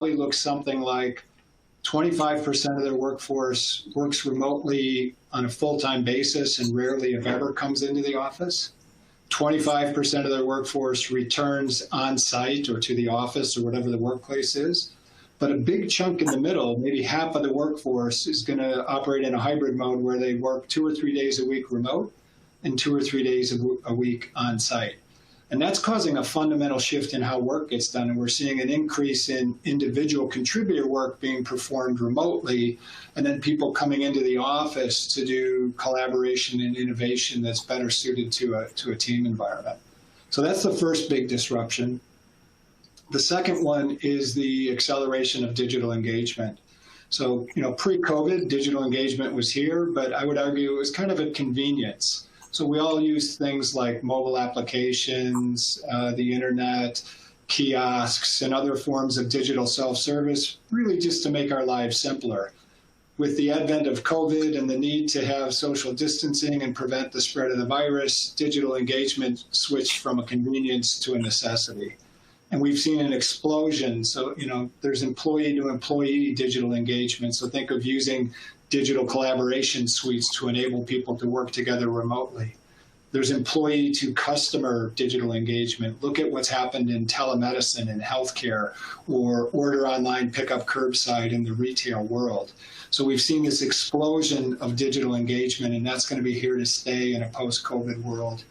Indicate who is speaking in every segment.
Speaker 1: looks something like 25% of their workforce works remotely on a full-time basis and rarely, if ever, comes into the office. 25% of their workforce returns on site or to the office or whatever the workplace is. But a big chunk in the middle, maybe half of the workforce, is going to operate in a hybrid mode where they work 2 or 3 days a week remote and 2 or 3 days a week on site. And that's causing a fundamental shift in how work gets done. And we're seeing an increase in individual contributor work being performed remotely, and then people coming into the office to do collaboration and innovation that's better suited to a team environment. So that's the first big disruption. The second one is the acceleration of digital engagement. So, pre-COVID, digital engagement was here, but I would argue it was kind of a convenience. So we all use things like mobile applications, the internet, kiosks, and other forms of digital self-service, really just to make our lives simpler. With the advent of COVID and the need to have social distancing and prevent the spread of the virus, digital engagement switched from a convenience to a necessity. And we've seen an explosion. So, there's employee-to-employee digital engagement. So think of using digital collaboration suites to enable people to work together remotely. There's employee-to-customer digital engagement. Look at what's happened in telemedicine and healthcare, or order online, pick up curbside in the retail world. So we've seen this explosion of digital engagement, and that's going to be here to stay in a post-COVID world.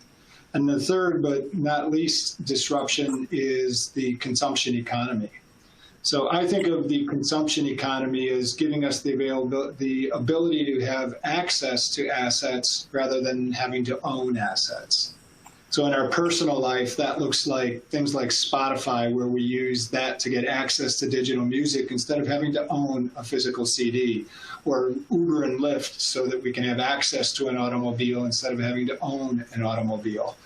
Speaker 1: And the third, but not least, disruption is the consumption economy. So I think of the consumption economy as giving us the ability to have access to assets rather than having to own assets. So in our personal life, that looks like things like Spotify, where we use that to get access to digital music instead of having to own a physical CD, or Uber and Lyft so that we can have access to an automobile instead of having to own an automobile.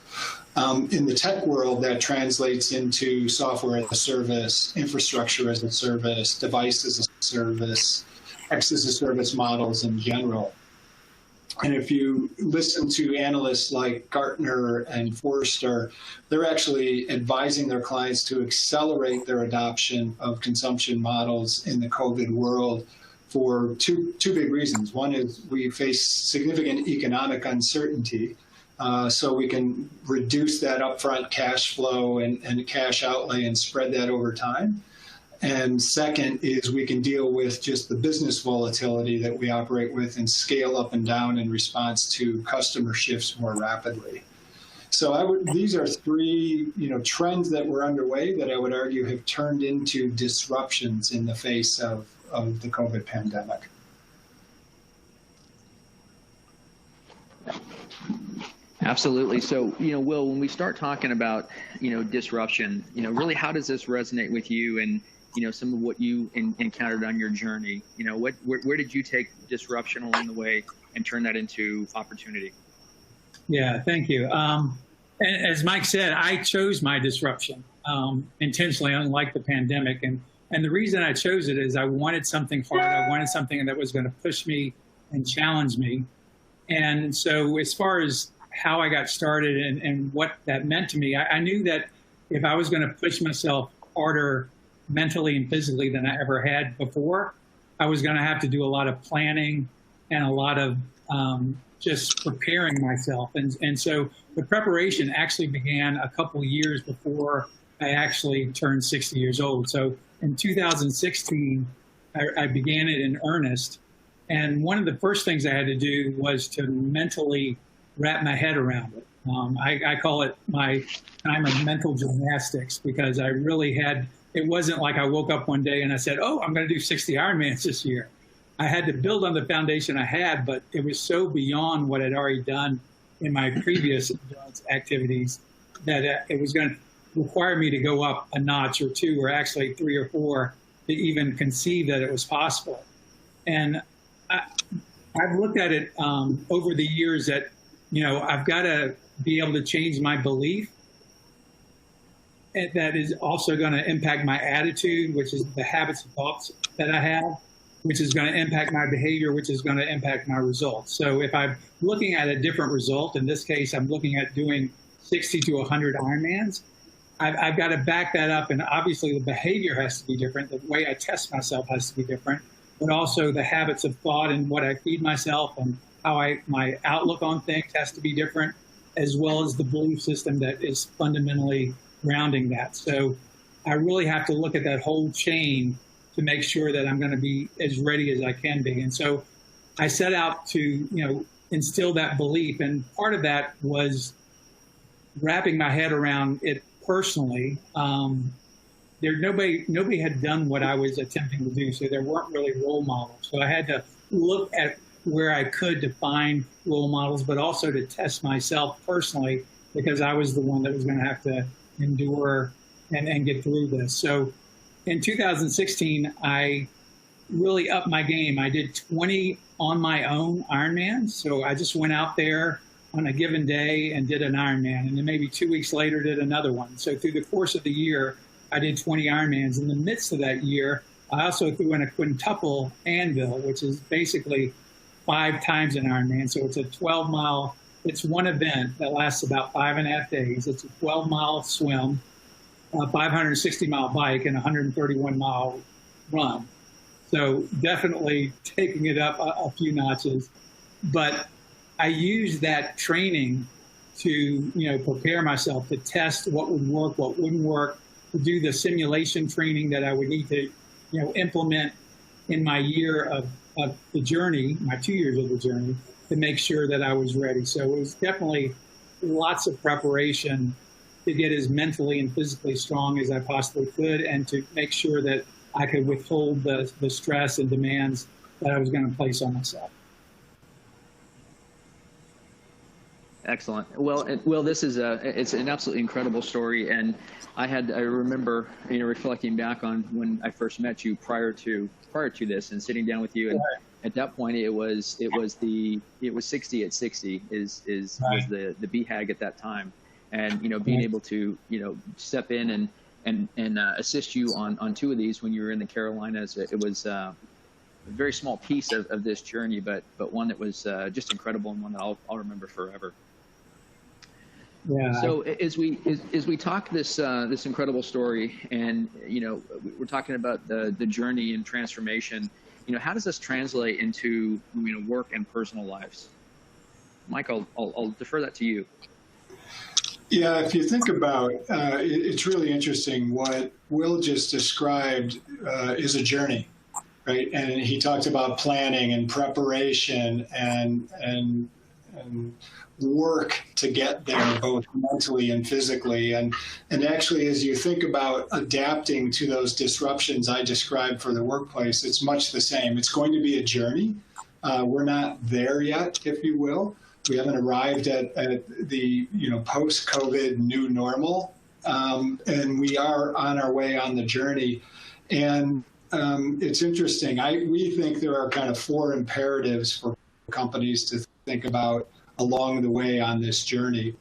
Speaker 1: In the tech world, that translates into software as a service, infrastructure as a service, device as a service, X as a service models in general. And if you listen to analysts like Gartner and Forrester, they're actually advising their clients to accelerate their adoption of consumption models in the COVID world for two big reasons. One is we face significant economic uncertainty. So we can reduce that upfront cash flow and cash outlay and spread that over time. And second is we can deal with just the business volatility that we operate with and scale up and down in response to customer shifts more rapidly. So these are three trends that were underway that I would argue have turned into disruptions in the face of the COVID pandemic.
Speaker 2: Absolutely. So, Will, when we start talking about, disruption, really, how does this resonate with you and, some of what you encountered on your journey? Where did you take disruption along the way and turn that into opportunity?
Speaker 3: Yeah, thank you. And as Mike said, I chose my disruption intentionally, unlike the pandemic. And the reason I chose it is I wanted something hard. I wanted something that was going to push me and challenge me. And so as far as how I got started and what that meant to me, I knew that if I was going to push myself harder mentally and physically than I ever had before, I was going to have to do a lot of planning and a lot of just preparing myself. And so the preparation actually began a couple years before I actually turned 60 years old. So in 2016, I began it in earnest. And one of the first things I had to do was to mentally wrap my head around it. I call it my time of mental gymnastics, because I really it wasn't like I woke up one day and I said, oh, I'm going to do 60 Ironmans this year. I had to build on the foundation I had, but it was so beyond what I'd already done in my previous activities that it was going to require me to go up a notch or two, or actually 3 or 4, to even conceive that it was possible. And I've looked at it over the years that, I've got to be able to change my belief. And that is also going to impact my attitude, which is the habits and thoughts that I have, which is going to impact my behavior, which is going to impact my results. So if I'm looking at a different result, in this case, I'm looking at doing 60 to 100 Ironmans, I've got to back that up. And obviously the behavior has to be different. The way I test myself has to be different, but also the habits of thought and what I feed myself and how my outlook on things has to be different, as well as the belief system that is fundamentally grounding that. So I really have to look at that whole chain to make sure that I'm going to be as ready as I can be. And so I set out to, instill that belief. And part of that was wrapping my head around it personally. Nobody had done what I was attempting to do, so there weren't really role models. So I had to look at where I could to find role models, but also to test myself personally, because I was the one that was going to have to endure and get through this. So in 2016, I really upped my game. I did 20 on my own Ironmans. So I just went out there on a given day and did an Ironman, and then maybe 2 weeks later did another one. So through the course of the year, I did 20 Ironmans. In the midst of that year, I also threw in a quintuple anvil, which is basically 5 times an Ironman. So it's a 12-mile, it's one event that lasts about 5.5 days. It's a 12-mile swim, a 560-mile bike, and a 131-mile run. So definitely taking it up a few notches. But I used that training to, prepare myself to test what would work, what wouldn't work, to do the simulation training that I would need to, implement in my year of the journey, my 2 years of the journey, to make sure that I was ready. So it was definitely lots of preparation to get as mentally and physically strong as I possibly could, and to make sure that I could withhold the stress and demands that I was going to place on myself.
Speaker 2: Excellent. Well, this is it's an absolutely incredible story, and I remember, reflecting back on when I first met you prior to this, and sitting down with you, and at that point it was 60 at 60 was the BHAG at that time, and being able to step in and assist you on 2 of these when you were in the Carolinas, it was a very small piece of this journey, but one that was just incredible, and one that I'll remember forever.
Speaker 3: Yeah.
Speaker 2: So as we talk this incredible story, and we're talking about the journey and transformation, how does this translate into work and personal lives? Mike, I'll defer that to you.
Speaker 1: Yeah, if you think about it's really interesting. What Will just described is a journey, right? And he talked about planning and preparation and work to get there, both mentally and physically. And actually, as you think about adapting to those disruptions I described for the workplace, it's much the same. It's going to be a journey. We're not there yet, if you will. We haven't arrived at the post-COVID new normal, and we are on our way on the journey. And it's interesting. We think there are kind of 4 imperatives for companies to think about along the way on this journey.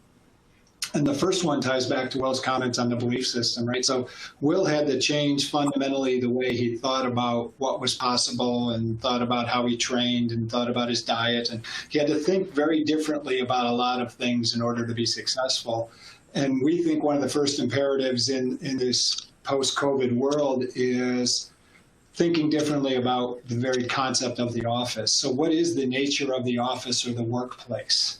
Speaker 1: And the first one ties back to Will's comments on the belief system, right? So Will had to change fundamentally the way he thought about what was possible, and thought about how he trained, and thought about his diet. And he had to think very differently about a lot of things in order to be successful. And we think one of the first imperatives in this post-COVID world is thinking differently about the very concept of the office. So what is the nature of the office or the workplace?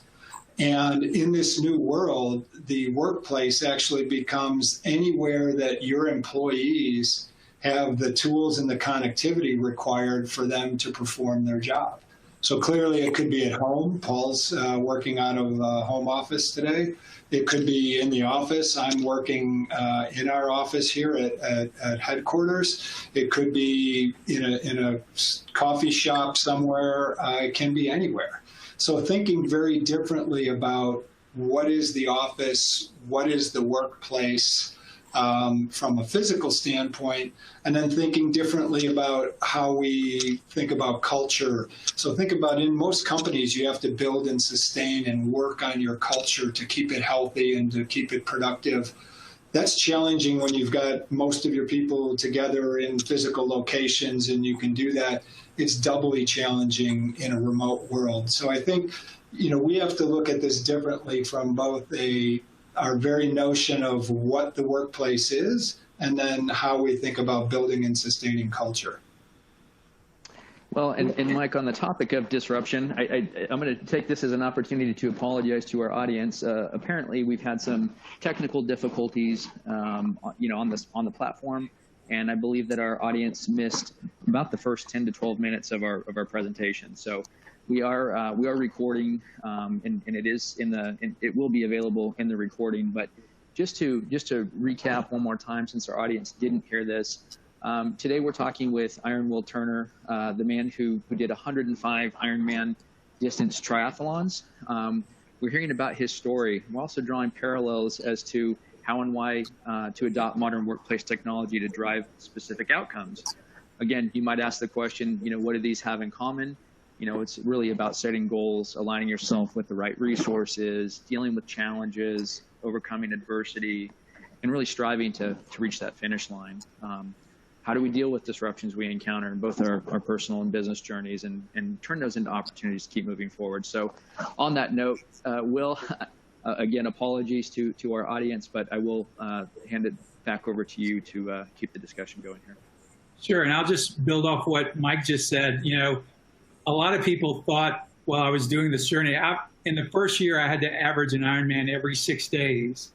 Speaker 1: And in this new world, the workplace actually becomes anywhere that your employees have the tools and the connectivity required for them to perform their job. So clearly it could be at home. Paul's working out of a home office today. It could be in the office. I'm working in our office here at headquarters. It could be in a coffee shop somewhere. It can be anywhere. So thinking very differently about what is the office, what is the workplace from a physical standpoint, and then thinking differently about how we think about culture. So think about, in most companies, you have to build and sustain and work on your culture to keep it healthy and to keep it productive. That's challenging when you've got most of your people together in physical locations, and you can do that. It's doubly challenging in a remote world. So I think, we have to look at this differently from both a our very notion of what the workplace is, and then how we think about building and sustaining culture.
Speaker 2: Well, and Mike, on the topic of disruption, I'm going to take this as an opportunity to apologize to our audience. Apparently, we've had some technical difficulties, on the platform, and I believe that our audience missed about the first 10 to 12 minutes of our presentation. So we are recording, and it will be available in the recording. But just to recap one more time, since our audience didn't hear this. Today we're talking with Iron Will Turner, the man who did 105 Ironman distance triathlons. We're hearing about his story. We're also drawing parallels as to how and why to adopt modern workplace technology to drive specific outcomes. Again, you might ask the question, what do these have in common? It's really about setting goals, aligning yourself with the right resources, dealing with challenges, overcoming adversity, and really striving to reach that finish line. How do we deal with disruptions we encounter in both our personal and business journeys and turn those into opportunities to keep moving forward? So on that note, Will, again, apologies to our audience, but I will hand it back over to you to keep the discussion going here.
Speaker 3: Sure, and I'll just build off what Mike just said. A lot of people thought while I was doing this journey, in the first year I had to average an Ironman every 6 days.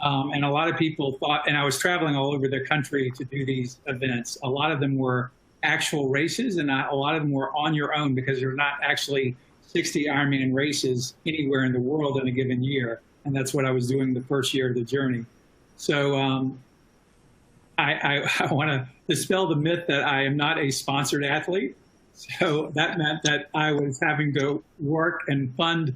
Speaker 3: And a lot of people thought, and I was traveling all over the country to do these events. A lot of them were actual races, and a lot of them were on your own because there are not actually 60 Ironman races anywhere in the world in a given year. And that's what I was doing the first year of the journey. So I want to dispel the myth that I am not a sponsored athlete. So that meant that I was having to work and fund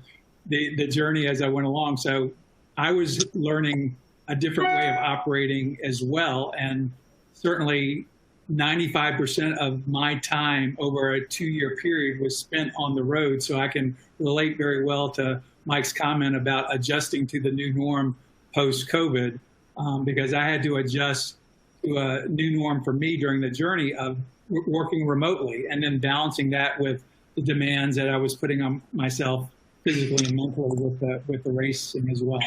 Speaker 3: the journey as I went along. So I was learning a different way of operating as well. And certainly 95% of my time over a 2-year period was spent on the road. So I can relate very well to Mike's comment about adjusting to the new norm post-COVID, because I had to adjust to a new norm for me during the journey of working remotely and then balancing that with the demands that I was putting on myself physically and mentally with the racing as well.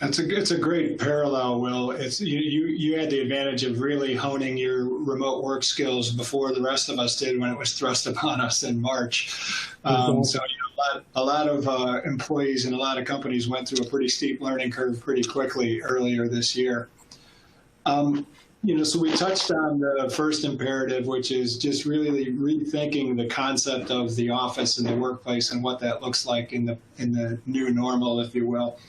Speaker 1: It's a great parallel, Will. You had the advantage of really honing your remote work skills before the rest of us did when it was thrust upon us in March. So a lot of employees and a lot of companies went through a pretty steep learning curve pretty quickly earlier this year. So we touched on the first imperative, which is just really rethinking the concept of the office and the workplace and what that looks like in the new normal, if you will.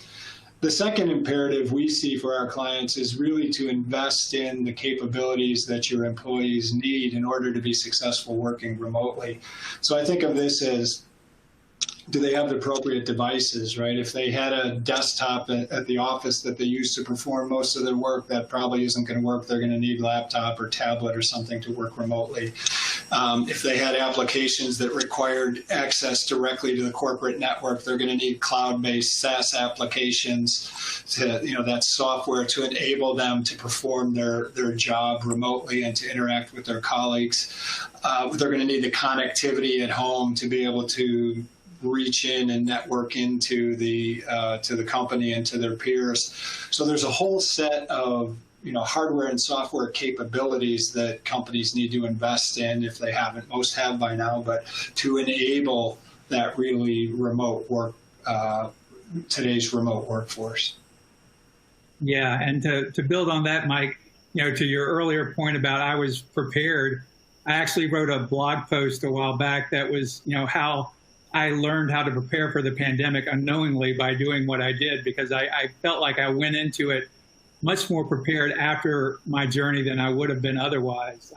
Speaker 1: The second imperative we see for our clients is really to invest in the capabilities that your employees need in order to be successful working remotely. So I think of this as, do they have the appropriate devices, right? If they had a desktop at the office that they use to perform most of their work, that probably isn't going to work. They're going to need laptop or tablet or something to work remotely. If they had applications that required access directly to the corporate network, they're going to need cloud-based SaaS applications, that software to enable them to perform their job remotely and to interact with their colleagues. They're going to need the connectivity at home to be able to reach in and network into the company and to their peers. So there's a whole set of hardware and software capabilities that companies need to invest in if they haven't. Most have by now, but to enable that really remote work, today's remote workforce.
Speaker 3: Yeah, and to build on that, Mike, to your earlier point about I was prepared, I actually wrote a blog post a while back that was, how I learned how to prepare for the pandemic unknowingly by doing what I did, because I felt like I went into it much more prepared after my journey than I would have been otherwise.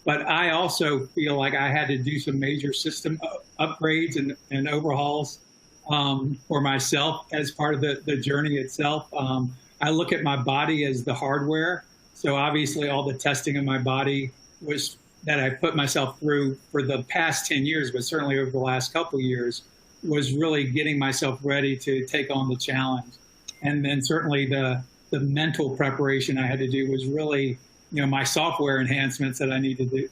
Speaker 3: But I also feel like I had to do some major system upgrades and overhauls for myself as part of the journey itself. I look at my body as the hardware. So obviously all the testing of my body that I put myself through for the past 10 years, but certainly over the last couple of years, was really getting myself ready to take on the challenge. And then certainly the mental preparation I had to do was really, my software enhancements that I needed to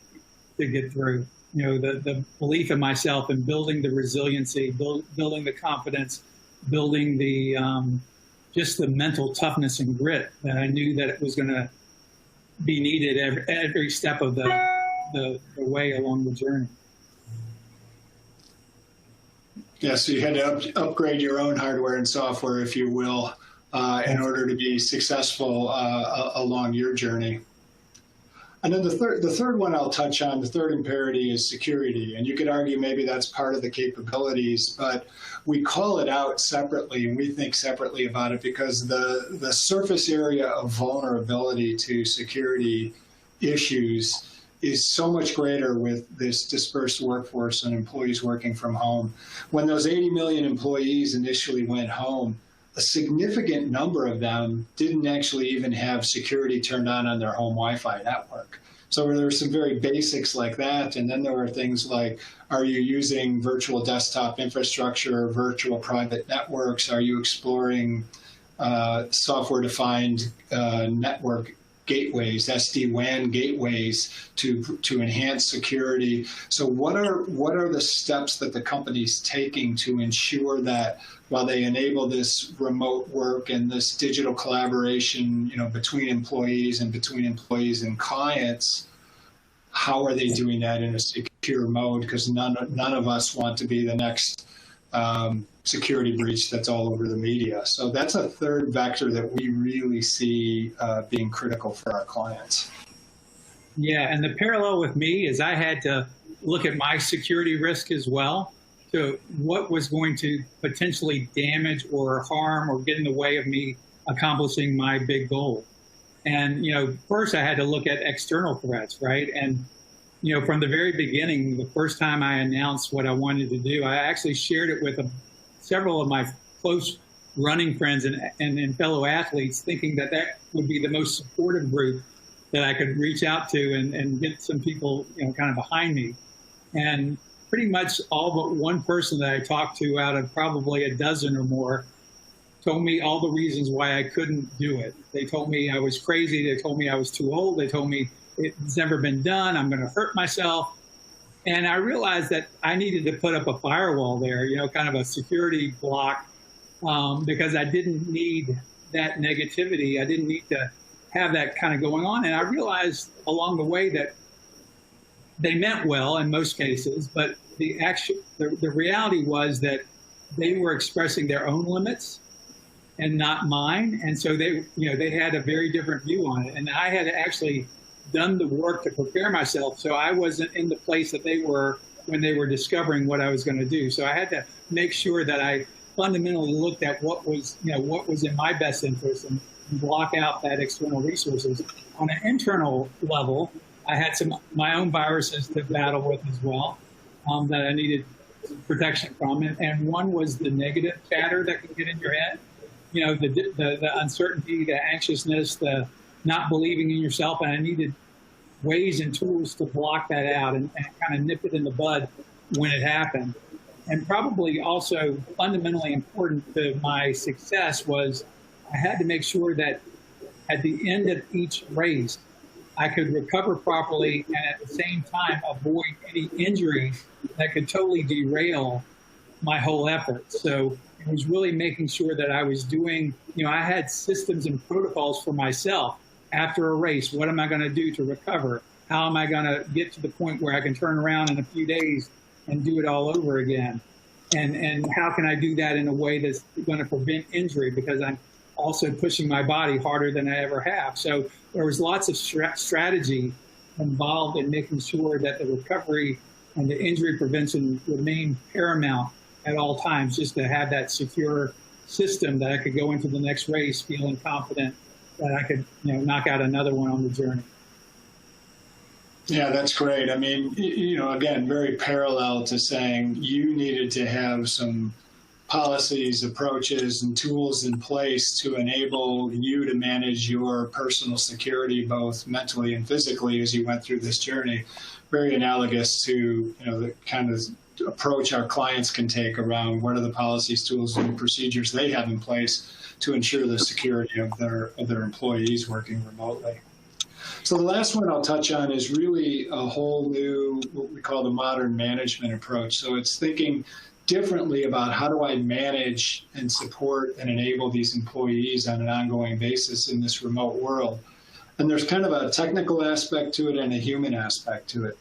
Speaker 3: get through. The belief in myself and building the resiliency, building the confidence building the just the mental toughness and grit that I knew that it was going to be needed every step of the way along the journey.
Speaker 1: Yeah, so you had to upgrade your own hardware and software, if you will, in order to be successful along your journey. And then the third one I'll touch on, the third imperative, is security. And you could argue maybe that's part of the capabilities, but we call it out separately, and we think separately about it because the surface area of vulnerability to security issues is so much greater with this dispersed workforce and employees working from home. When those 80 million employees initially went home, a significant number of them didn't actually even have security turned on their home Wi-Fi network. So there were some very basics like that. And then there were things like, are you using virtual desktop infrastructure, virtual private networks? Are you exploring software-defined network gateways, SD-WAN gateways to enhance security? So what are the steps that the company's taking to ensure that while they enable this remote work and this digital collaboration, between employees and clients, how are they doing that in a secure mode? Because none of us want to be the next security breach that's all over the media. So that's a third vector that we really see being critical for our clients.
Speaker 3: Yeah, and the parallel with me is I had to look at my security risk as well. So what was going to potentially damage or harm or get in the way of me accomplishing my big goal? And, first I had to look at external threats, right? And, from the very beginning, the first time I announced what I wanted to do, I actually shared it with several of my close running friends and fellow athletes, thinking that would be the most supportive group that I could reach out to and get some people, kind of behind me. And pretty much all but one person that I talked to out of probably a dozen or more told me all the reasons why I couldn't do it. They told me I was crazy. They told me I was too old. They told me it's never been done. I'm going to hurt myself. And I realized that I needed to put up a firewall there, kind of a security block, because I didn't need that negativity. I didn't need to have that kind of going on. And I realized along the way that they meant well in most cases, but the reality was that they were expressing their own limits and not mine. And so they had a very different view on it. And I had actually done the work to prepare myself, so I wasn't in the place that they were when they were discovering what I was going to do. So I had to make sure that I fundamentally looked at what was in my best interest and block out that external resources. On an internal level, I had my own viruses to battle with as well that I needed protection from, and one was the negative chatter that can get in your head. The uncertainty, the anxiousness, the not believing in yourself, and I needed ways and tools to block that out and kind of nip it in the bud when it happened. And probably also fundamentally important to my success was I had to make sure that at the end of each race, I could recover properly and at the same time avoid any injuries that could totally derail my whole effort. So it was really making sure that I was doing, I had systems and protocols for myself. After a race, what am I going to do to recover? How am I going to get to the point where I can turn around in a few days and do it all over again? And how can I do that in a way that's going to prevent injury, because I'm also pushing my body harder than I ever have. So there was lots of strategy involved in making sure that the recovery and the injury prevention remained paramount at all times, just to have that secure system that I could go into the next race feeling confident that I could, knock out another one on the journey.
Speaker 1: Yeah, that's great. I mean, again, very parallel to saying you needed to have some policies, approaches, and tools in place to enable you to manage your personal security, both mentally and physically, as you went through this journey. Very analogous to, the kind of approach our clients can take around what are the policies, tools, and procedures they have in place to ensure the security of their employees working remotely. So the last one I'll touch on is really a whole new, what we call the modern management approach. So it's thinking differently about how do I manage and support and enable these employees on an ongoing basis in this remote world. And there's kind of a technical aspect to it and a human aspect to it.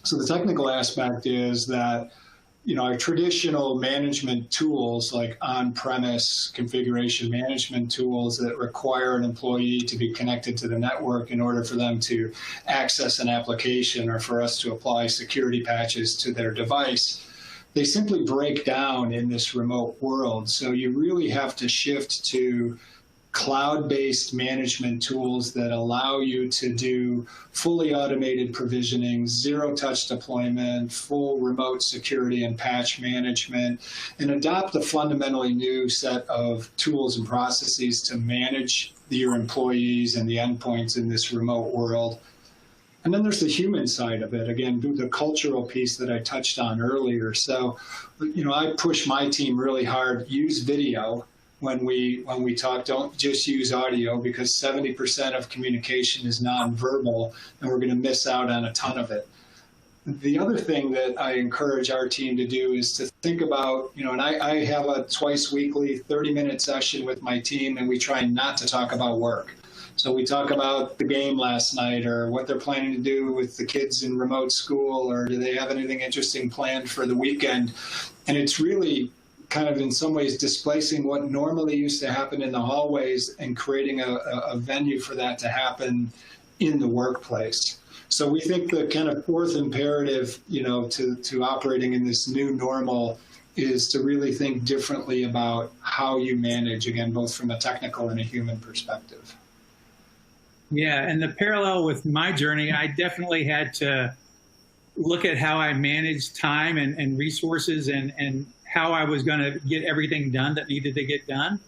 Speaker 1: So the technical aspect is that, our traditional management tools like on-premise configuration management tools that require an employee to be connected to the network in order for them to access an application or for us to apply security patches to their device, they simply break down in this remote world. So you really have to shift to cloud-based management tools that allow you to do fully automated provisioning, zero-touch deployment, full remote security and patch management, and adopt a fundamentally new set of tools and processes to manage your employees and the endpoints in this remote world. And then there's the human side of it, again, the cultural piece that I touched on earlier. So, I push my team really hard, use video. When we talk, don't just use audio, because 70% of communication is nonverbal, and we're going to miss out on a ton of it. The other thing that I encourage our team to do is to think about, and I have a twice weekly 30-minute session with my team, and we try not to talk about work. So we talk about the game last night, or what they're planning to do with the kids in remote school, or do they have anything interesting planned for the weekend? And it's really kind of in some ways displacing what normally used to happen in the hallways and creating a venue for that to happen in the workplace. So we think the kind of fourth imperative, to operating in this new normal is to really think differently about how you manage, again, both from a technical and a human perspective.
Speaker 3: Yeah, and the parallel with my journey, I definitely had to look at how I managed time and resources and how I was going to get everything done that needed to get done.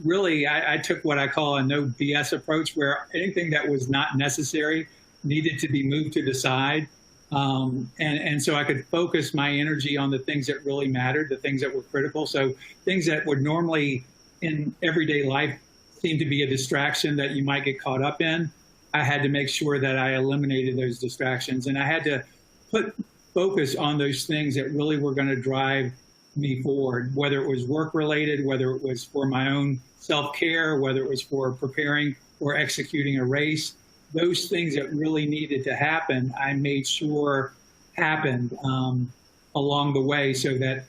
Speaker 3: Really, I took what I call a no BS approach, where anything that was not necessary needed to be moved to the side. And so I could focus my energy on the things that really mattered, the things that were critical. So things that would normally in everyday life seem to be a distraction that you might get caught up in, I had to make sure that I eliminated those distractions. And I had to put focus on those things that really were going to drive me forward, whether it was work related, whether it was for my own self-care, whether it was for preparing or executing a race. Those things that really needed to happen, I made sure happened along the way, so that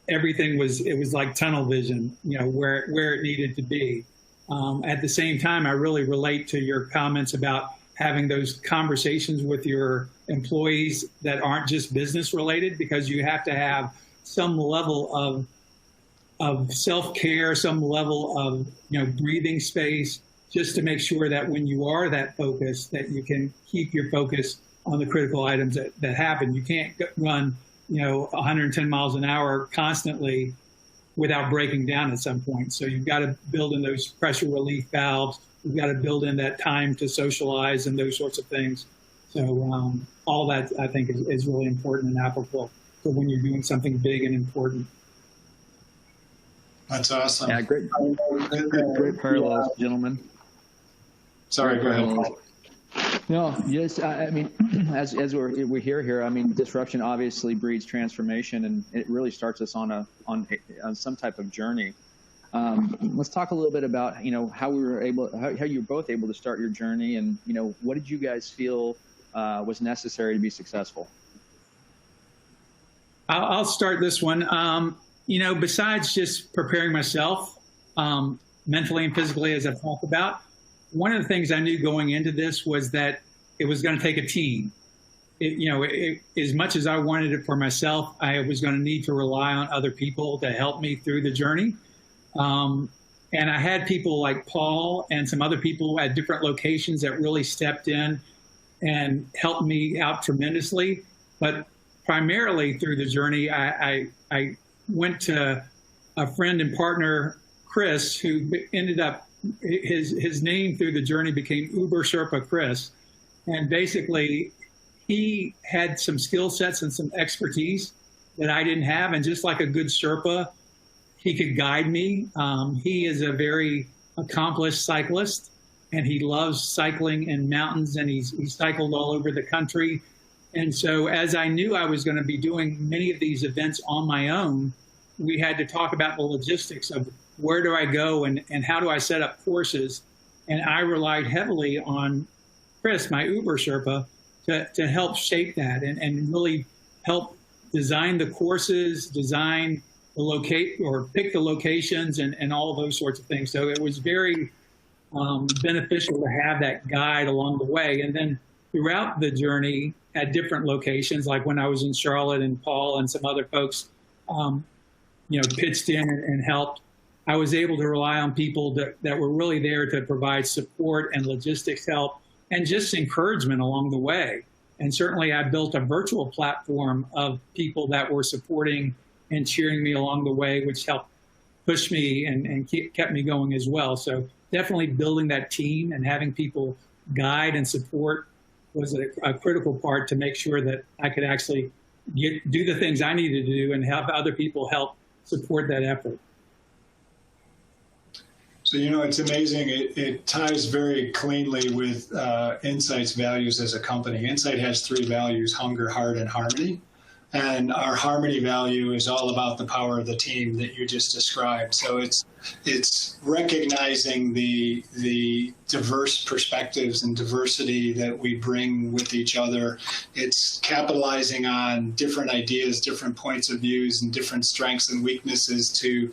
Speaker 3: everything was like tunnel vision, where it needed to be. At the same time, I really relate to your comments about having those conversations with your employees that aren't just business related, because you have to have some level of self-care, some level of breathing space, just to make sure that when you are that focused, that you can keep your focus on the critical items that happen. You can't run 110 miles an hour constantly without breaking down at some point. So you've got to build in those pressure relief valves. You've got to build in that time to socialize and those sorts of things. So all that, I think, is really important and applicable for when you're doing something big and important.
Speaker 1: That's awesome.
Speaker 2: Yeah, great parallels, gentlemen.
Speaker 1: Sorry, go ahead.
Speaker 2: No, yes, I mean, as we hear here, I mean, disruption obviously breeds transformation, and it really starts us on some type of journey. Let's talk a little bit about how you were both able to start your journey, and what did you guys feel was necessary to be successful?
Speaker 3: I'll start this one. Besides just preparing myself mentally and physically, as I've talked about, one of the things I knew going into this was that it was going to take a team. As much as I wanted it for myself, I was going to need to rely on other people to help me through the journey. And I had people like Paul and some other people at different locations that really stepped in and helped me out tremendously. But primarily through the journey, I went to a friend and partner, Chris, who ended up, his name through the journey became Uber Sherpa Chris. And basically, he had some skill sets and some expertise that I didn't have. And just like a good Sherpa, he could guide me. He is a very accomplished cyclist, and he loves cycling in mountains, and he's cycled all over the country. And so as I knew I was going to be doing many of these events on my own, we had to talk about the logistics of where do I go and how do I set up courses. And I relied heavily on Chris, my Uber Sherpa, to help shape that and really help design the courses, design the pick the locations and all those sorts of things. So it was very beneficial to have that guide along the way. And then throughout the journey at different locations, like when I was in Charlotte and Paul and some other folks, pitched in and helped, I was able to rely on people that were really there to provide support and logistics help and just encouragement along the way. And certainly I built a virtual platform of people that were supporting and cheering me along the way, which helped push me and kept me going as well. So definitely building that team and having people guide and support was a critical part to make sure that I could actually do the things I needed to do and have other people help support that effort.
Speaker 1: So, it's amazing. It ties very cleanly with Insight's values as a company. Insight has 3 values: hunger, heart, and harmony. And our harmony value is all about the power of the team that you just described. So it's recognizing the diverse perspectives and diversity that we bring with each other. It's capitalizing on different ideas, different points of views, and different strengths and weaknesses to,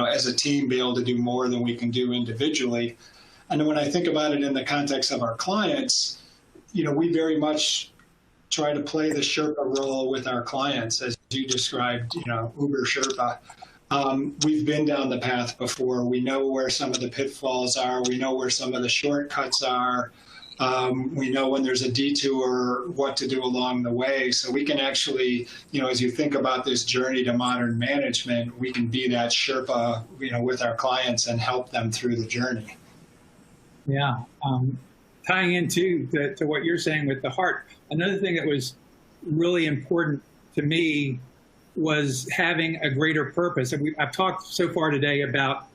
Speaker 1: as a team, be able to do more than we can do individually. And when I think about it in the context of our clients, we very much try to play the Sherpa role with our clients, as you described, Uber Sherpa. We've been down the path before. We know where some of the pitfalls are. We know where some of the shortcuts are. We know when there's a detour, what to do along the way. So we can actually, as you think about this journey to modern management, we can be that Sherpa, with our clients and help them through the journey.
Speaker 3: Yeah. Tying into to what you're saying with the heart, another thing that was really important to me was having a greater purpose. And I've talked so far today about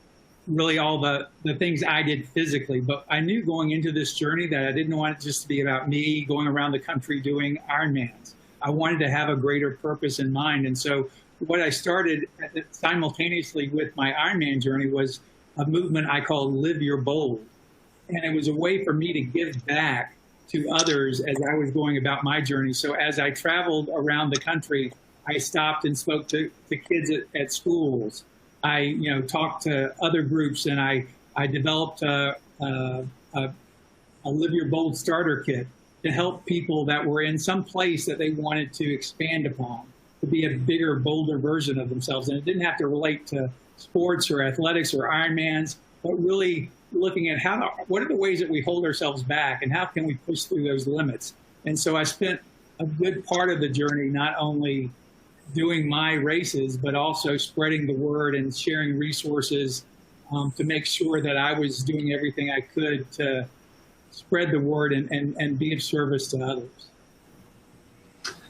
Speaker 3: really all the things I did physically, but I knew going into this journey that I didn't want it just to be about me going around the country doing Ironmans. I wanted to have a greater purpose in mind. And so what I started simultaneously with my Ironman journey was a movement I called Live Your Bold. And it was a way for me to give back to others as I was going about my journey. So as I traveled around the country, I stopped and spoke to kids at schools. I, talked to other groups, and I developed a Live Your Bold starter kit to help people that were in some place that they wanted to expand upon, to be a bigger, bolder version of themselves. And it didn't have to relate to sports or athletics or Ironmans, but really looking at what are the ways that we hold ourselves back and how can we push through those limits. And so I spent a good part of the journey not only doing my races, but also spreading the word and sharing resources to make sure that I was doing everything I could to spread the word and be of service to others.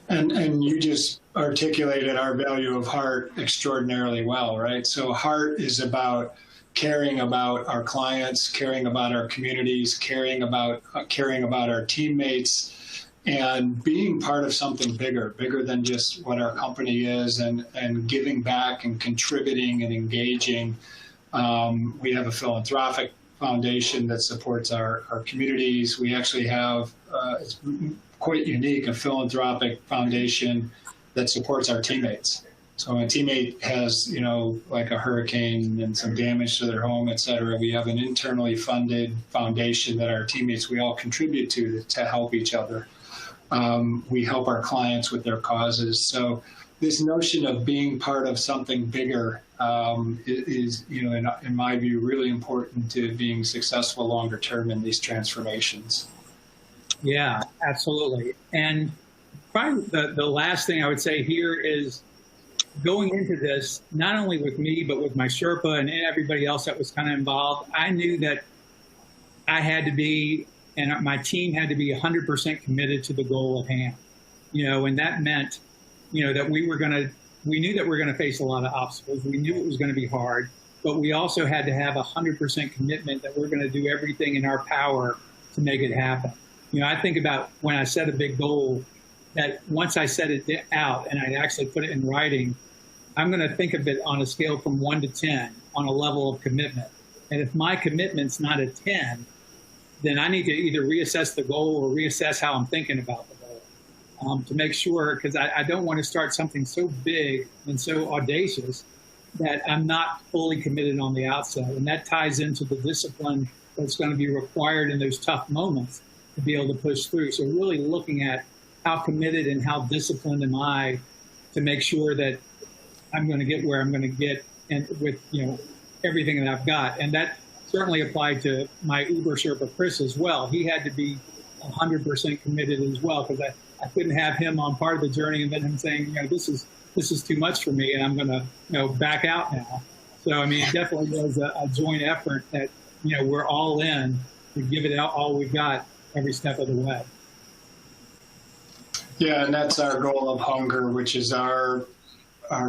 Speaker 1: And you just articulated our value of heart extraordinarily well, right? So heart is about caring about our clients, caring about our communities, caring about our teammates, and being part of something bigger than just what our company is, and giving back and contributing and engaging. We have a philanthropic foundation that supports our communities. We actually have, it's quite unique, a philanthropic foundation that supports our teammates. So when a teammate has, like a hurricane and some damage to their home, et cetera, we have an internally funded foundation that our teammates, we all contribute to help each other. We help our clients with their causes. So this notion of being part of something bigger is, in my view, really important to being successful longer term in these transformations.
Speaker 3: Yeah, absolutely. And probably the last thing I would say here is going into this, not only with me, but with my Sherpa and everybody else that was kind of involved, I knew that I had to be, and my team had to be 100% committed to the goal at hand. And that meant, that we knew that we were going to face a lot of obstacles. We knew it was going to be hard, but we also had to have 100% commitment that we're going to do everything in our power to make it happen. I think about when I set a big goal, that once I set it out and I actually put it in writing, I'm going to think of it on a scale from 1 to 10 on a level of commitment. And if my commitment's not a 10, then I need to either reassess the goal or reassess how I'm thinking about the goal to make sure, because I don't want to start something so big and so audacious that I'm not fully committed on the outset. And that ties into the discipline that's going to be required in those tough moments to be able to push through. So really looking at how committed and how disciplined am I to make sure that I'm going to get where I'm going to get, and with everything that I've got. And that certainly applied to my Uber Sherpa Chris as well. He had to be 100% committed as well, because I couldn't have him on part of the journey and then him saying, this is too much for me and I'm going to back out now. So I mean, it definitely was a joint effort that we're all in to give it out all we've got every step of the way.
Speaker 1: Yeah, and that's our goal of Hunger, which is our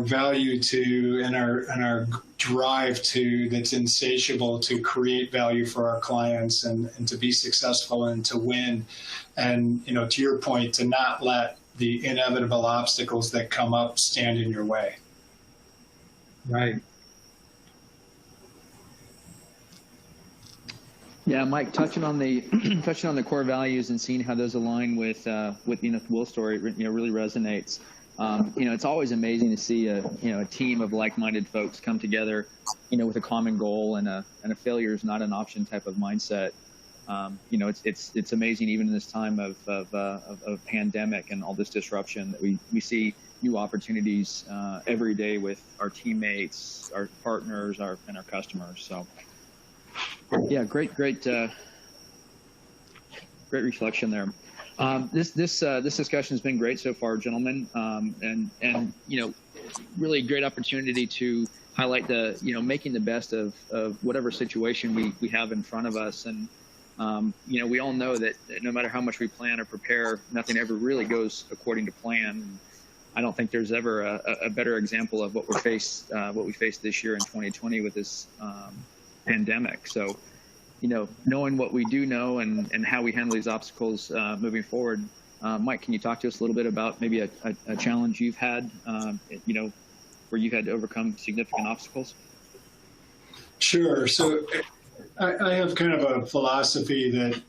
Speaker 1: value to and our drive to, that's insatiable, to create value for our clients and to be successful and to win. And to your point, to not let the inevitable obstacles that come up stand in your way.
Speaker 3: Right.
Speaker 2: Yeah, Mike, touching on the core values and seeing how those align with Will's story, really resonates. It's always amazing to see a team of like-minded folks come together, with a common goal and a failure is not an option type of mindset. It's amazing even in this time of pandemic and all this disruption that we see new opportunities every day with our teammates, our partners, and our customers. So, yeah, great reflection there. This discussion has been great so far, gentlemen, and really great opportunity to highlight the making the best of whatever situation we have in front of us. And we all know that no matter how much we plan or prepare, nothing ever really goes according to plan. And I don't think there's ever a better example of what we faced this year in 2020 with this pandemic. So, knowing what we do know and how we handle these obstacles moving forward. Mike, can you talk to us a little bit about maybe a challenge you've had, where you've had to overcome significant obstacles?
Speaker 1: Sure. So I have kind of a philosophy that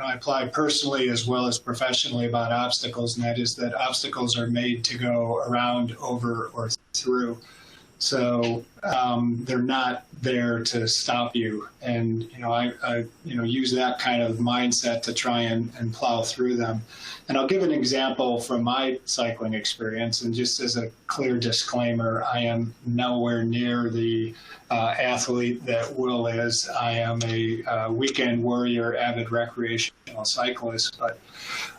Speaker 1: I apply personally as well as professionally about obstacles, and that is that obstacles are made to go around, over, or through. So they're not there to stop you. And, I use that kind of mindset to try and plow through them. And I'll give an example from my cycling experience. And just as a clear disclaimer, I am nowhere near the athlete that Will is. I am a weekend warrior, avid recreational cyclist. But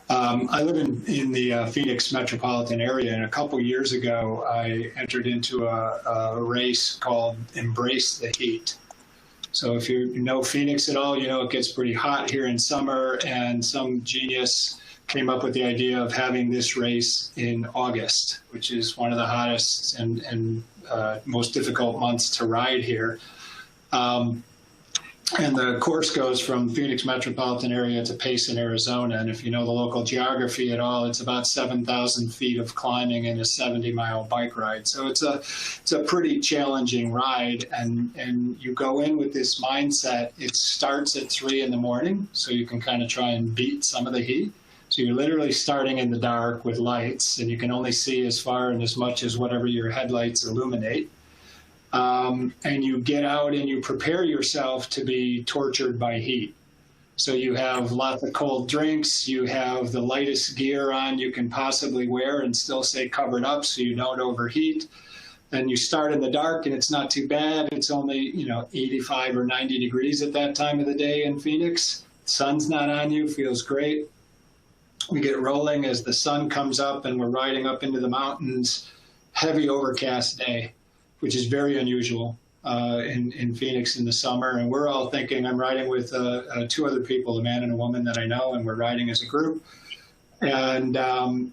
Speaker 1: I live in the Phoenix metropolitan area, and a couple years ago, I entered into a race called Embrace the Heat. So if you know Phoenix at all, it gets pretty hot here in summer, and some genius came up with the idea of having this race in August, which is one of the hottest and most difficult months to ride here. And the course goes from Phoenix metropolitan area to Payson, Arizona. And if you know the local geography at all, it's about 7,000 feet of climbing and a 70-mile bike ride. So it's a pretty challenging ride. And you go in with this mindset. It starts at 3 in the morning, so you can kind of try and beat some of the heat. So you're literally starting in the dark with lights, and you can only see as far and as much as whatever your headlights illuminate. And you get out and you prepare yourself to be tortured by heat. So you have lots of cold drinks, you have the lightest gear on you can possibly wear and still stay covered up so you don't overheat. Then you start in the dark and it's not too bad. It's only, 85 or 90 degrees at that time of the day in Phoenix. Sun's not on you, feels great. We get rolling as the sun comes up and we're riding up into the mountains. Heavy overcast day, which is very unusual in Phoenix in the summer. And we're all thinking, I'm riding with 2 other people, a man and a woman that I know, and we're riding as a group. And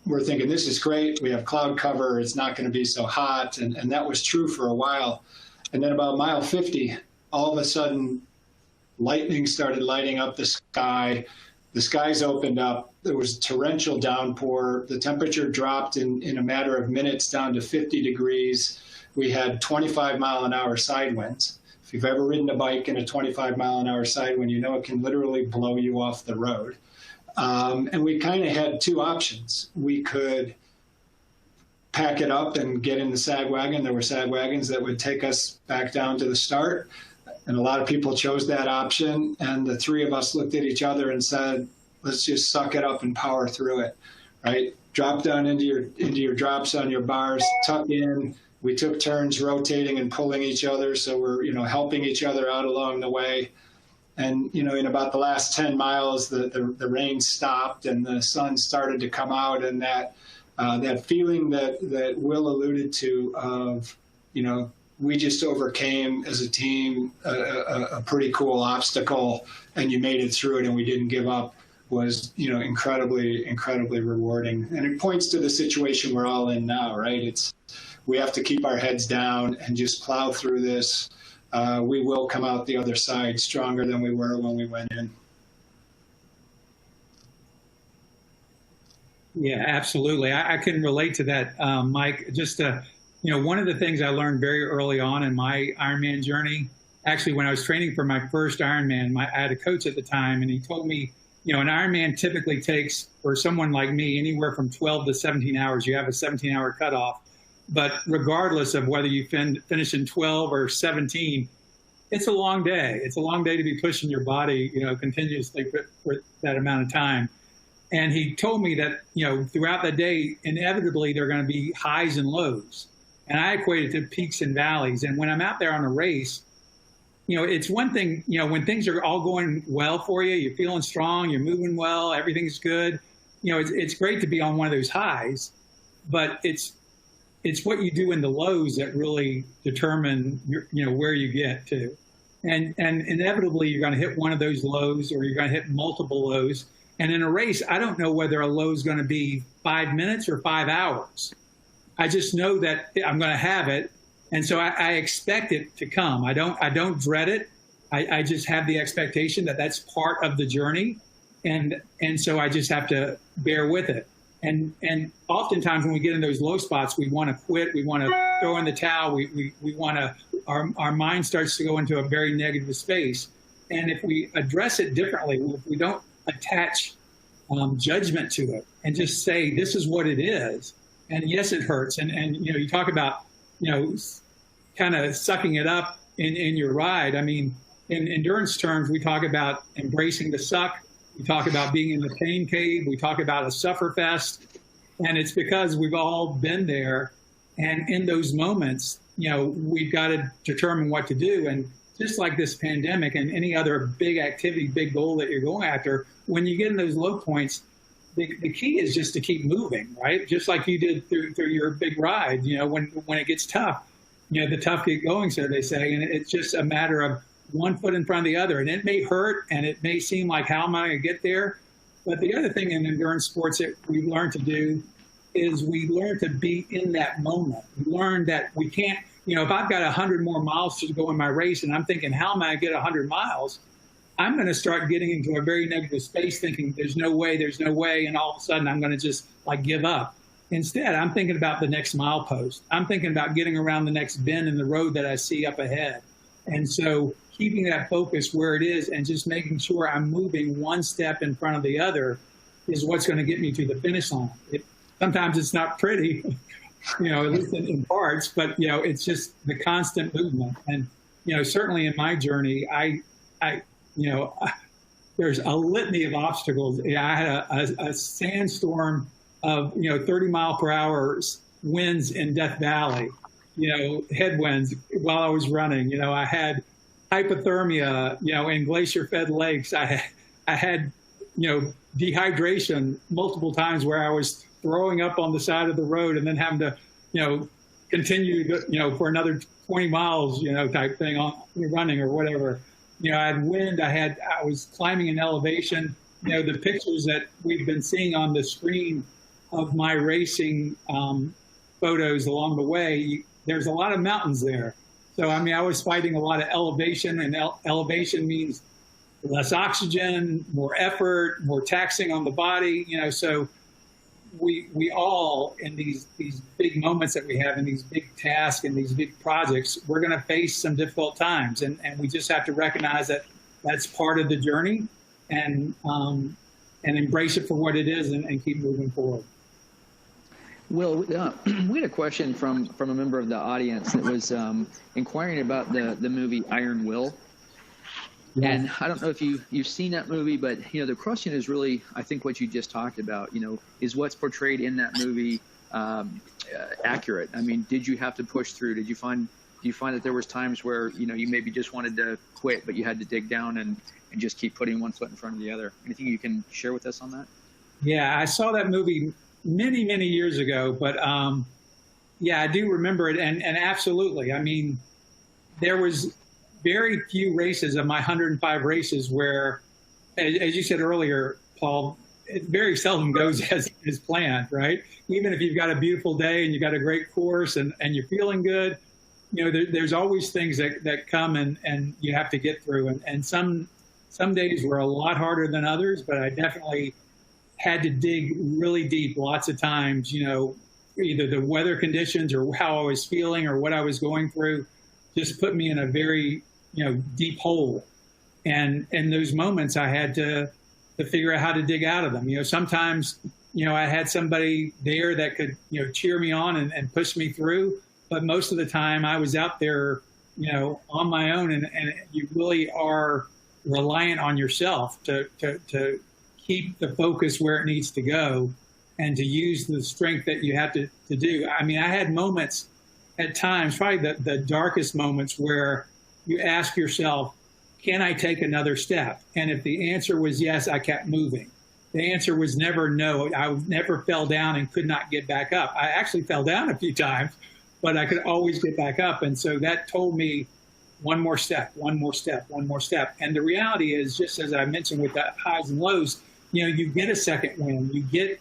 Speaker 1: we're thinking, this is great. We have cloud cover. It's not going to be so hot. And that was true for a while. And then about mile 50, all of a sudden, lightning started lighting up the sky. The skies opened up. There was torrential downpour. The temperature dropped in a matter of minutes down to 50 degrees. We had 25-mile-an-hour side winds. If you've ever ridden a bike in a 25-mile-an-hour side wind, you know it can literally blow you off the road. And we kind of had two options. We could pack it up and get in the sag wagon. There were sag wagons that would take us back down to the start. And a lot of people chose that option. And the three of us looked at each other and said, let's just suck it up and power through it, right? Drop down into your drops on your bars, tuck in. We took turns rotating and pulling each other. So we're, helping each other out along the way. And, in about the last 10 miles, the rain stopped and the sun started to come out. And that feeling that Will alluded to of, we just overcame as a team a pretty cool obstacle, and you made it through it, and we didn't give up, was incredibly rewarding. And it points to the situation we're all in now, right? We have to keep our heads down and just plow through this. We will come out the other side stronger than we were when we went in.
Speaker 3: Yeah, absolutely. I can relate to that, Mike. Just one of the things I learned very early on in my Ironman journey, actually when I was training for my first Ironman, I had a coach at the time, and he told me, an Ironman typically takes, for someone like me, anywhere from 12 to 17 hours. You have a 17-hour cutoff. But regardless of whether you finish in 12 or 17, it's a long day. It's a long day to be pushing your body, continuously for that amount of time. And he told me that, throughout the day, inevitably, there are going to be highs and lows. And I equate it to peaks and valleys. And when I'm out there on a race, it's one thing, when things are all going well for you, you're feeling strong, you're moving well, everything's good. It's great to be on one of those highs, but it's what you do in the lows that really determine where you get to. And inevitably, you're going to hit one of those lows, or you're going to hit multiple lows. And in a race, I don't know whether a low is going to be 5 minutes or 5 hours. I just know that I'm going to have it. And so I expect it to come. I don't dread it. I just have the expectation that that's part of the journey. And so I just have to bear with it. And oftentimes when we get in those low spots, we want to quit. We want to throw in the towel. We want to, our mind starts to go into a very negative space. And if we address it differently, if we don't attach judgment to it and just say, this is what it is. And yes, it hurts. And you talk about, kind of sucking it up in your ride. I mean, in endurance terms, we talk about embracing the suck. We talk about being in the pain cave. We talk about a sufferfest. And it's because we've all been there. And in those moments, we've got to determine what to do. And just like this pandemic and any other big activity, big goal that you're going after, when you get in those low points, the key is just to keep moving, right? Just like you did through your big ride, when it gets tough, the tough get going, so they say. And it's just a matter of one foot in front of the other. And it may hurt, and it may seem like, how am I going to get there? But the other thing in endurance sports that we learn to do is we learn to be in that moment. We learn that we can't, if I've got 100 more miles to go in my race and I'm thinking, how am I going to get 100 miles? I'm going to start getting into a very negative space thinking there's no way. And all of a sudden I'm going to just give up. Instead, I'm thinking about the next milepost. I'm thinking about getting around the next bend in the road that I see up ahead. And so keeping that focus where it is and just making sure I'm moving one step in front of the other is what's going to get me to the finish line. Sometimes it's not pretty, at least in parts, but, it's just the constant movement. And, certainly in my journey, there's a litany of obstacles. I had a sandstorm of, 30 mile per hour winds in Death Valley, headwinds while I was running. I had hypothermia, in glacier-fed lakes. I had, dehydration multiple times where I was throwing up on the side of the road and then having to, continue, for another 20 miles, type thing on running or whatever. I had wind. I was climbing an elevation. The pictures that we've been seeing on the screen of my racing photos along the way, there's a lot of mountains there. So, I was fighting a lot of elevation, and elevation means less oxygen, more effort, more taxing on the body, so we all, in these big moments that we have, in these big tasks and these big projects, we're going to face some difficult times, and we just have to recognize that that's part of the journey, and embrace it for what it is, and keep moving forward.
Speaker 2: Will, we had a question from a member of the audience that was inquiring about the movie Iron Will. Yeah. And I don't know if you've seen that movie, but the question is really, I think, what you just talked about. Is what's portrayed in that movie accurate? I mean, did you have to push through? Do you find that there was times where you maybe just wanted to quit, but you had to dig down and just keep putting one foot in front of the other? Anything you can share with us on that?
Speaker 3: Yeah, I saw that movie many years ago, but yeah, I do remember it, and absolutely. I mean, there was very few races of my 105 races where, as you said earlier, Paul, it very seldom goes as planned, right? Even if you've got a beautiful day and you've got a great course and you're feeling good, there's always things that come and you have to get through. And some days were a lot harder than others, but I definitely had to dig really deep lots of times, either the weather conditions or how I was feeling or what I was going through just put me in a very, deep hole. And in those moments, I had to figure out how to dig out of them. Sometimes, I had somebody there that could, cheer me on and push me through. But most of the time I was out there, on my own, and you really are reliant on yourself to keep the focus where it needs to go and to use the strength that you have to do. I mean, I had moments at times, probably the darkest moments, where you ask yourself, can I take another step? And if the answer was yes, I kept moving. The answer was never no. I never fell down and could not get back up. I actually fell down a few times, but I could always get back up. And so that told me one more step, one more step, one more step. And the reality is, just as I mentioned with the highs and lows, you get a second win, you get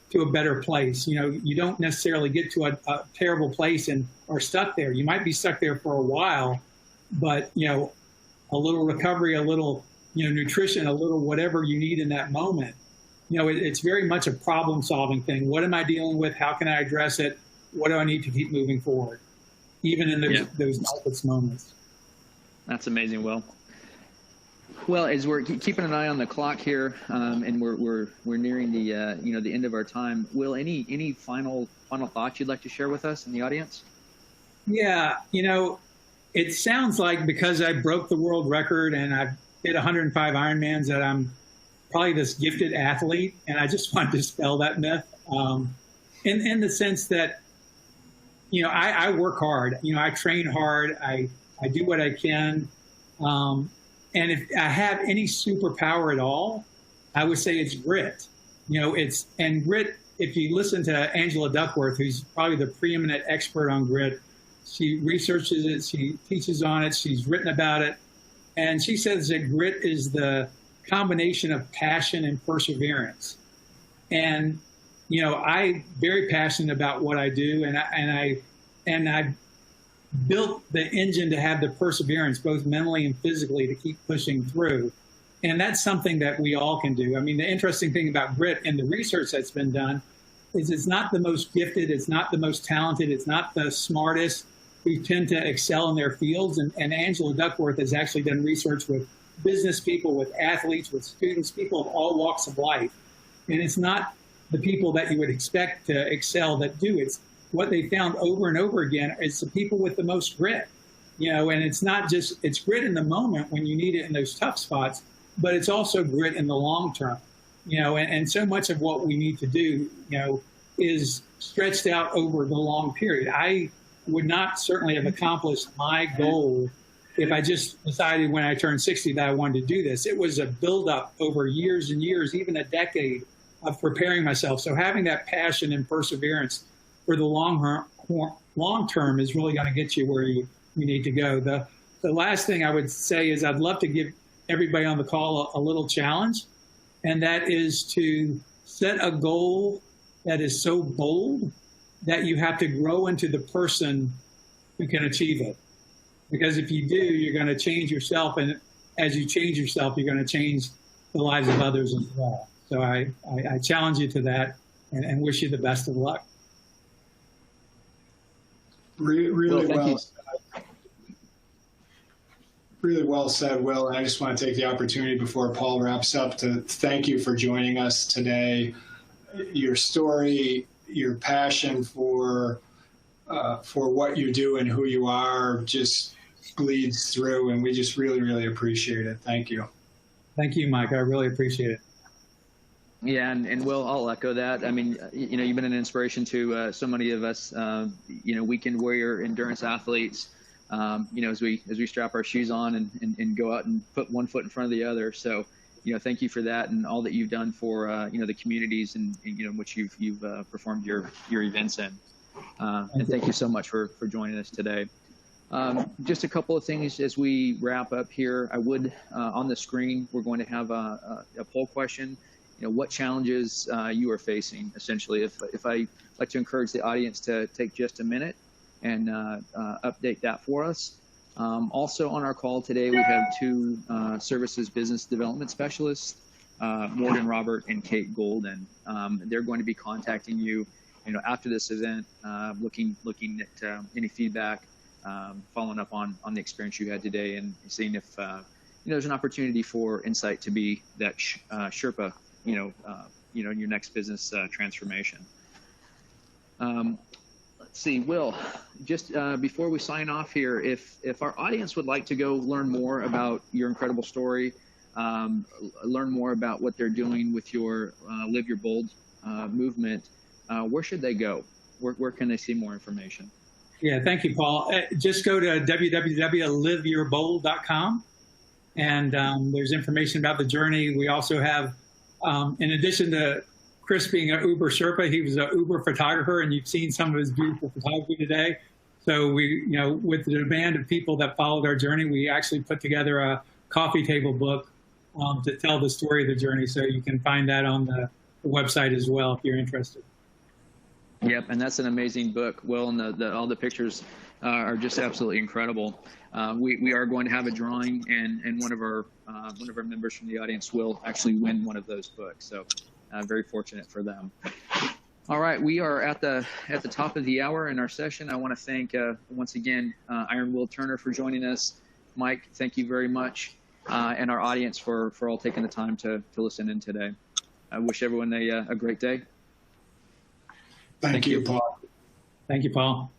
Speaker 3: to a better place. You don't necessarily get to a terrible place and are stuck there. You might be stuck there for a while, but, a little recovery, a little, nutrition, a little whatever you need in that moment. It's very much a problem solving thing. What am I dealing with? How can I address it? What do I need to keep moving forward? Even in those darkest moments. That's
Speaker 2: amazing, Will. Well, as we're keeping an eye on the clock here, and we're nearing the the end of our time, Will, any final thoughts you'd like to share with us in the audience?
Speaker 3: Yeah, it sounds like because I broke the world record and I've hit 105 Ironmans that I'm probably this gifted athlete, and I just want to dispel that myth. In the sense that I work hard. I train hard. I do what I can. And if I have any superpower at all, I would say it's grit. And grit, if you listen to Angela Duckworth, who's probably the preeminent expert on grit, she researches it, she teaches on it, she's written about it. And she says that grit is the combination of passion and perseverance. And, I'm very passionate about what I do, and I built the engine to have the perseverance, both mentally and physically, to keep pushing through. And that's something that we all can do. I mean, the interesting thing about grit and the research that's been done is it's not the most gifted, it's not the most talented, it's not the smartest who tend to excel in their fields. And Angela Duckworth has actually done research with business people, with athletes, with students, people of all walks of life. And it's not the people that you would expect to excel that do. It's what they found over and over again is the people with the most grit, and it's not just, it's grit in the moment when you need it in those tough spots, but it's also grit in the long term, and so much of what we need to do, is stretched out over the long period. I would not certainly have accomplished my goal if I just decided when I turned 60 that I wanted to do this. It was a buildup over years and years, even a decade of preparing myself. So having that passion and perseverance for the long term is really going to get you where you need to go. The last thing I would say is I'd love to give everybody on the call a little challenge, and that is to set a goal that is so bold that you have to grow into the person who can achieve it. Because if you do, you're going to change yourself, and as you change yourself, you're going to change the lives of others as well. So I challenge you to that and wish you the best of luck.
Speaker 1: Really
Speaker 2: Well,
Speaker 1: well said. Really well said, Will. And I just want to take the opportunity before Paul wraps up to thank you for joining us today. Your story, your passion for what you do and who you are just bleeds through, and we just really, really appreciate it. Thank you.
Speaker 3: Thank you, Mike. I really appreciate it.
Speaker 2: Yeah, and Will, I'll echo that. I mean, you've been an inspiration to so many of us, weekend warrior endurance athletes, as we strap our shoes on and go out and put one foot in front of the other. So, thank you for that and all that you've done for, the communities and which you've performed your events in. And thank you so much for joining us today. Just a couple of things as we wrap up here. I would, on the screen, we're going to have a poll question. What challenges you are facing, essentially. If I like to encourage the audience to take just a minute and update that for us. Also on our call today, we have two services business development specialists, Morgan Robert and Kate Golden. They're going to be contacting you, after this event, looking at any feedback, following up on the experience you had today, and seeing if there's an opportunity for Insight to be that Sherpa, in your next business transformation. Let's see, Will, just before we sign off here, if our audience would like to go learn more about your incredible story, learn more about what they're doing with your Live Your Bold movement, where should they go? Where can they see more information?
Speaker 3: Yeah, thank you, Paul. Just go to www.liveyourbold.com, and there's information about the journey. We also have, in addition to Chris being an Uber Sherpa, he was an Uber photographer, and you've seen some of his beautiful photography today. So we, with the demand of people that followed our journey, we actually put together a coffee table book to tell the story of the journey. So you can find that on the website as well if you're interested.
Speaker 2: Yep, and that's an amazing book. Will, and all the pictures are just absolutely incredible. We are going to have a drawing, and one of our members from the audience will actually win one of those books. So very fortunate for them. All right, we are at the top of the hour in our session. I want to thank once again Iron Will Turner for joining us. Mike, thank you very much, and our audience for all taking the time to listen in today. I wish everyone a great day.
Speaker 1: Thank you, Paul.
Speaker 3: Thank you, Paul.